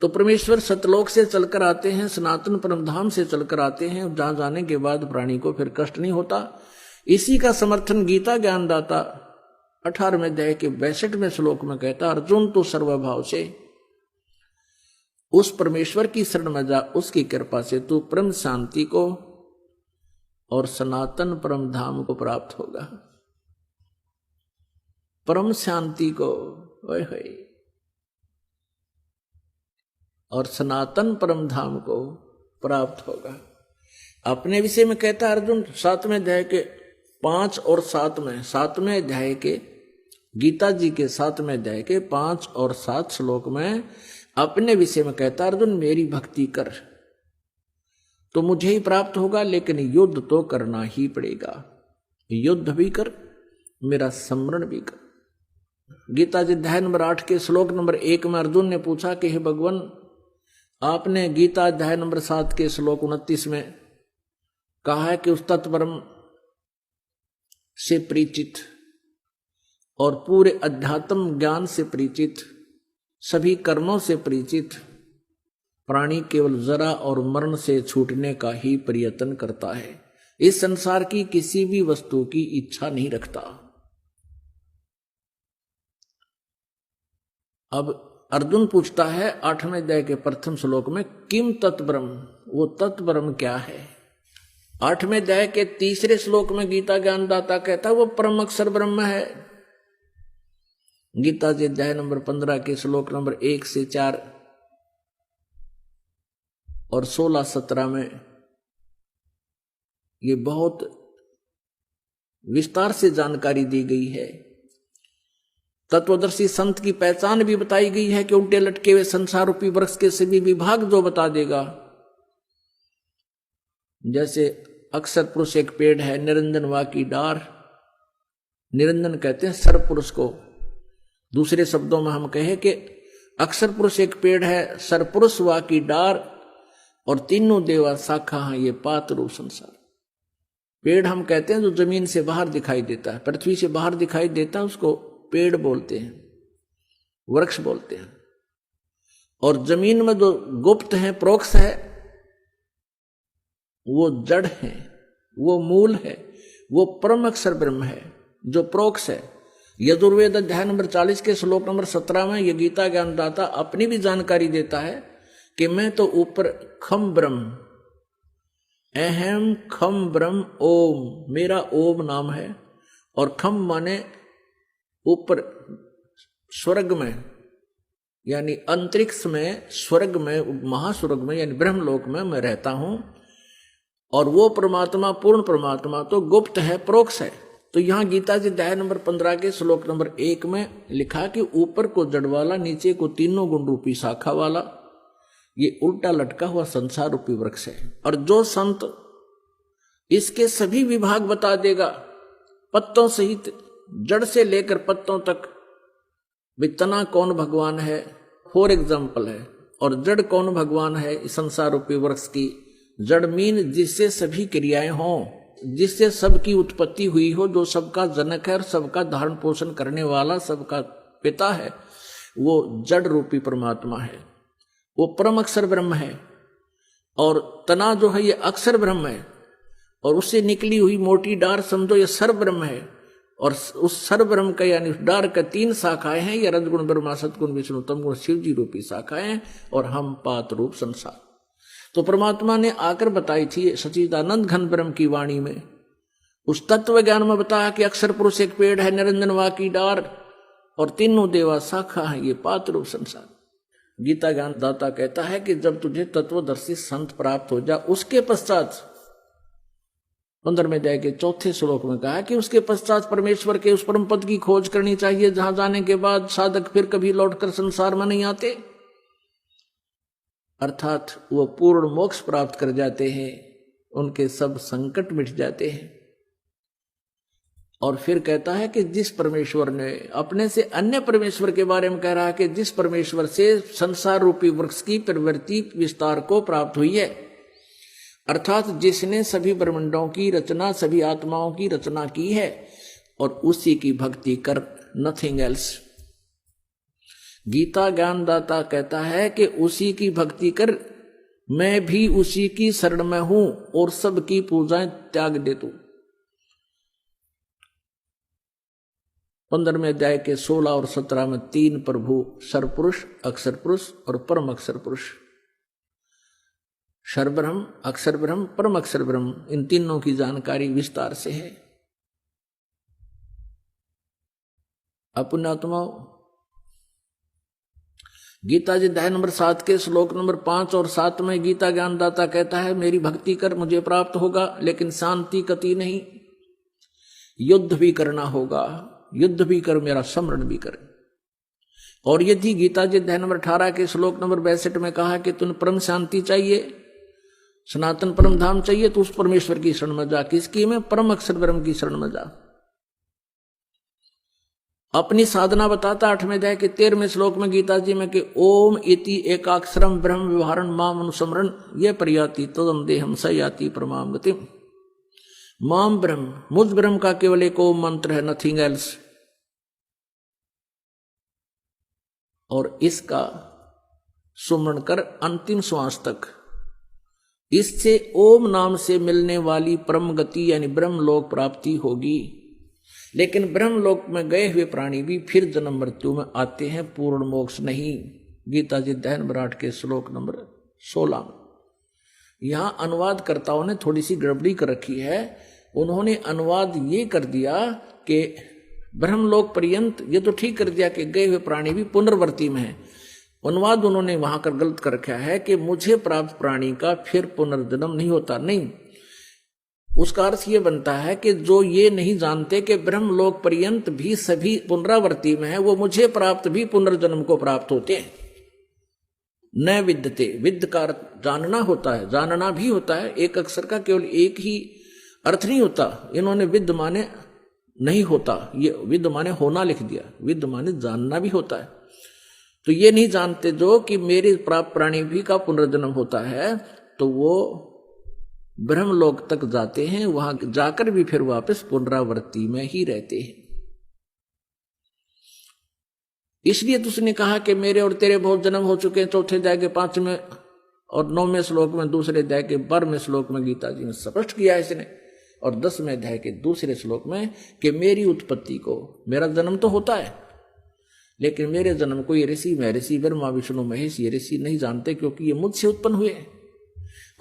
तो परमेश्वर सतलोक से चलकर आते हैं, सनातन परमधाम से चलकर आते हैं, जहां जाने के बाद प्राणी को फिर कष्ट नहीं होता। इसी का समर्थन गीता ज्ञानदाता 18वें अध्याय के 62वें श्लोक में कहता, अर्जुन तो सर्वभाव से उस परमेश्वर की शरण में जा, उसकी कृपा से तू परम शांति को और सनातन परम धाम को प्राप्त होगा। परम शांति को ओए होए और सनातन परम धाम को प्राप्त होगा। अपने विषय में कहता अर्जुन 7वें अध्याय के 5 और 7वें अध्याय के गीता जी के 7वें अध्याय के 5 और 7 श्लोक में अपने विषय में कहता अर्जुन मेरी भक्ति कर तो मुझे ही प्राप्त होगा, लेकिन युद्ध तो करना ही पड़ेगा। युद्ध भी कर, मेरा स्मरण भी कर। गीता जी अध्याय नंबर 8 के श्लोक नंबर 1 में अर्जुन ने पूछा कि हे भगवान, आपने गीता अध्याय नंबर 7 के श्लोक 29 में कहा है कि उस तत्परम से परिचित और पूरे अध्यात्म ज्ञान से परिचित, सभी कर्मों से परिचित प्राणी केवल जरा और मरण से छूटने का ही प्रयत्न करता है, इस संसार की किसी भी वस्तु की इच्छा नहीं रखता। अब अर्जुन पूछता है 8वें अध्याय के प्रथम श्लोक में, किम तत्ब्रह्म, वो तत्ब्रह्म क्या है। 8वें अध्याय के 3 श्लोक में गीता ज्ञानदाता कहता है वो परम अक्षर ब्रह्म है। गीता जी अध्याय नंबर 15 के श्लोक नंबर 1 से 4 और 16-17 में ये बहुत विस्तार से जानकारी दी गई है। तत्वदर्शी संत की पहचान भी बताई गई है कि उल्टे लटके हुए संसार रूपी वृक्ष के सभी विभाग जो बता देगा। जैसे अक्षर पुरुष एक पेड़ है, निरंजन वा की डार, निरंजन कहते हैं सर्व पुरुष को। दूसरे शब्दों में हम कहें कि अक्षर पुरुष एक पेड़ है, सर्व पुरुष वा की डार और तीनों देवा शाखा हैं ये पात रूप संसार। पेड़ हम कहते हैं जो जमीन से बाहर दिखाई देता है, पृथ्वी से बाहर दिखाई देता है, उसको पेड़ बोलते हैं, वृक्ष बोलते हैं। और जमीन में जो गुप्त है, प्रोक्ष है, वो जड़ है, वो मूल है, वो परम अक्षर ब्रह्म है जो प्रोक्ष है। यजुर्वेद अध्याय नंबर 40 के श्लोक नंबर 17 में ये गीता ज्ञानदाता अपनी भी जानकारी देता है कि मैं तो ऊपर खम ब्रह्म, अहम खम ब्रह्म ओम, मेरा ओम नाम है। और खम माने ऊपर स्वर्ग में यानी अंतरिक्ष में, स्वर्ग में, महास्वर्ग में यानी ब्रह्मलोक में मैं रहता हूं। और वो परमात्मा, पूर्ण परमात्मा तो गुप्त है, प्रोक्ष है। तो यहां गीता जी अध्याय नंबर 15 के श्लोक नंबर 1 में लिखा कि ऊपर को जड़ वाला, नीचे को तीनों गुण रूपी शाखा वाला, ये उल्टा लटका हुआ संसार रूपी वृक्ष है। और जो संत इसके सभी विभाग बता देगा, पत्तों सहित, जड़ से लेकर पत्तों तक, तना कौन भगवान है फॉर एग्जाम्पल है, और जड़ कौन भगवान है इस संसार रूपी वृक्ष की। जड़ मीन जिससे सभी क्रियाएं हों, जिससे सबकी उत्पत्ति हुई हो, जो सबका जनक है और सबका धारण पोषण करने वाला, सबका पिता है, वो जड़ रूपी परमात्मा है, वो परम अक्षर ब्रह्म है। और तना जो है ये अक्षर ब्रह्म है, और उससे निकली हुई मोटी डार समझो ये सर्व ब्रह्म है। और उस सर्व ब्रह्म का यानी उस डार का 3 शाखाएं हैं, ये रजगुण ब्रह्मा, सतगुण विष्णु, तमगुण शिव जी रूपी शाखाएं, और हम पात रूप संसार। तो परमात्मा ने आकर बताई थी सच्चिदानंद घन ब्रह्म की वाणी में, उस तत्व ज्ञान में बताया कि अक्षर पुरुष एक पेड़ है, निरंजन वा की डार और तीनों देवा शाखा है ये पात रूप संसार। गीता ज्ञान दाता कहता है कि जब तुझे तत्वदर्शी संत प्राप्त हो जा, उसके पश्चात 15वें अध्याय के 4 श्लोक में कहा कि उसके पश्चात परमेश्वर के उस परम पद की खोज करनी चाहिए, जहां जाने के बाद साधक फिर कभी लौटकर संसार में नहीं आते, अर्थात वो पूर्ण मोक्ष प्राप्त कर जाते हैं, उनके सब संकट मिट जाते हैं। और फिर कहता है कि जिस परमेश्वर ने अपने से अन्य परमेश्वर के बारे में कह रहा है कि जिस परमेश्वर से संसार रूपी वृक्ष की प्रवृत्ति विस्तार को प्राप्त हुई है, अर्थात जिसने सभी ब्रह्मांडों की रचना, सभी आत्माओं की रचना की है, और उसी की भक्ति कर, नथिंग एल्स। गीता ज्ञानदाता कहता है कि उसी की भक्ति कर, मैं भी उसी की शरण में हूं और सबकी पूजाएं त्याग दे तू। 15वें अध्याय के 16 और 17 में 3 प्रभु, सरपुरुष, अक्षर पुरुष और परम अक्षर पुरुष। सर्वब्रह्म, अक्षर ब्रह्म, परम अक्षर ब्रह्म, इन तीनों की जानकारी विस्तार से है। पुण्यात्माओं, गीता जी अध्याय नंबर 7 के श्लोक नंबर 5 और 7 में गीता ज्ञानदाता कहता है मेरी भक्ति कर, मुझे प्राप्त होगा, लेकिन शांति कति नहीं, युद्ध भी करना होगा, युद्ध भी कर, मेरा स्मरण भी कर। और यदि गीता जी अध्याय नंबर 18 के श्लोक नंबर 62 में कहा कि तुम परम शांति चाहिए, सनातन परम धाम चाहिए, तो उस परमेश्वर की शरण में जा। किसकी में? परम अक्षर ब्रह्म की शरण में जा। अपनी साधना बताता 8वें अध्याय के 13वें श्लोक में गीता जी में कि ओम इति एकाक्षरम ब्रह्म व्यवहारन माम अनुसमरण ये प्रयाति तदम देहम स याति परमाम गतिम। माम ब्रह्म, मुझ ब्रह्म का केवल एक ओम मंत्र है, नथिंग एल्स। और इसका सुमरण कर अंतिम श्वास तक। इससे ओम नाम से मिलने वाली परम गति यानी ब्रह्म लोक प्राप्ति होगी। लेकिन ब्रह्म लोक में गए हुए प्राणी भी फिर जन्म मृत्यु में आते हैं, पूर्ण मोक्ष नहीं। गीता जी अध्याय नंबर 8 के श्लोक नंबर 16। यहां अनुवादकर्ताओं ने थोड़ी सी गड़बड़ी कर रखी है। उन्होंने अनुवाद ये कर दिया कि ब्रह्मलोक पर्यंत, ये तो ठीक कर दिया कि गए हुए प्राणी भी पुनर्वर्ती में है। अनुवाद उन्होंने वहां कर गलत कर रखा है कि मुझे प्राप्त प्राणी का फिर पुनर्जन्म नहीं होता। नहीं, उसका अर्थ ये बनता है कि जो ये नहीं जानते कि ब्रह्मलोक पर्यंत भी सभी पुनरावर्ती में है, वो मुझे प्राप्त भी पुनर्जन्म को प्राप्त होते हैं। न विद्यते, विद्य का जानना होता है, जानना भी होता है। एक अक्षर का केवल एक ही अर्थ नहीं होता। इन्होंने विद्य माने नहीं होता, ये विद्य माने होना लिख दिया। विद्य माने जानना भी होता है। तो ये नहीं जानते जो कि मेरे प्राप्त प्राणी भी का पुनर्जन्म होता है, तो वो ब्रह्मलोक तक जाते हैं, वहां जाकर भी फिर वापस पुनरावृत्ति में ही रहते हैं। इसलिए तो उसने कहा कि मेरे और तेरे बहुत जन्म हो चुके हैं। 4थे अध्याय के 5वें और 9वें श्लोक में, 2रे अध्याय के 12वें श्लोक में गीता जी ने स्पष्ट किया है इसने। और 10वें अध्याय के 2रे श्लोक में कि मेरी उत्पत्ति को, मेरा जन्म तो होता है, लेकिन मेरे जन्म को ये ऋषि, महर्षि, ब्रह्मा, विष्णु, महेश, ये ऋषि नहीं जानते, क्योंकि ये मुझसे उत्पन्न हुए।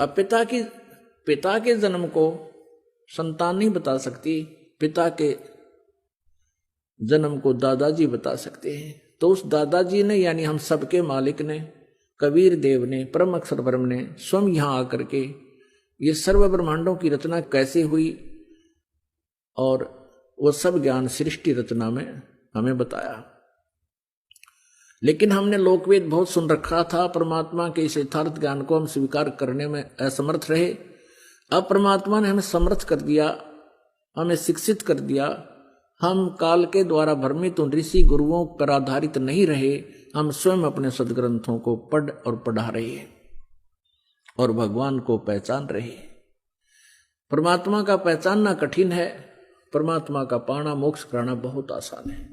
अब पिता के जन्म को संतान नहीं बता सकती, पिता के जन्म को दादाजी बता सकते हैं। तो उस दादाजी ने, यानी हम सबके मालिक ने, कबीर देव ने, परम अक्षर ब्रह्म ने स्वयं यहां आकर के ये सर्व ब्रह्मांडों की रचना कैसे हुई और वो सब ज्ञान सृष्टि रचना में हमें बताया। लेकिन हमने लोकवेद बहुत सुन रखा था, परमात्मा के इस यथार्थ ज्ञान को हम स्वीकार करने में असमर्थ रहे। अब परमात्मा ने हमें समर्थ कर दिया, हमें शिक्षित कर दिया। हम काल के द्वारा भ्रमित उन ऋषि गुरुओं पर आधारित नहीं रहे। हम स्वयं अपने सदग्रंथों को पढ़ और पढ़ा रहे हैं और भगवान को पहचान रहे हैं। परमात्मा का पहचानना कठिन है, परमात्मा का पाना, मोक्ष कराना बहुत आसान है।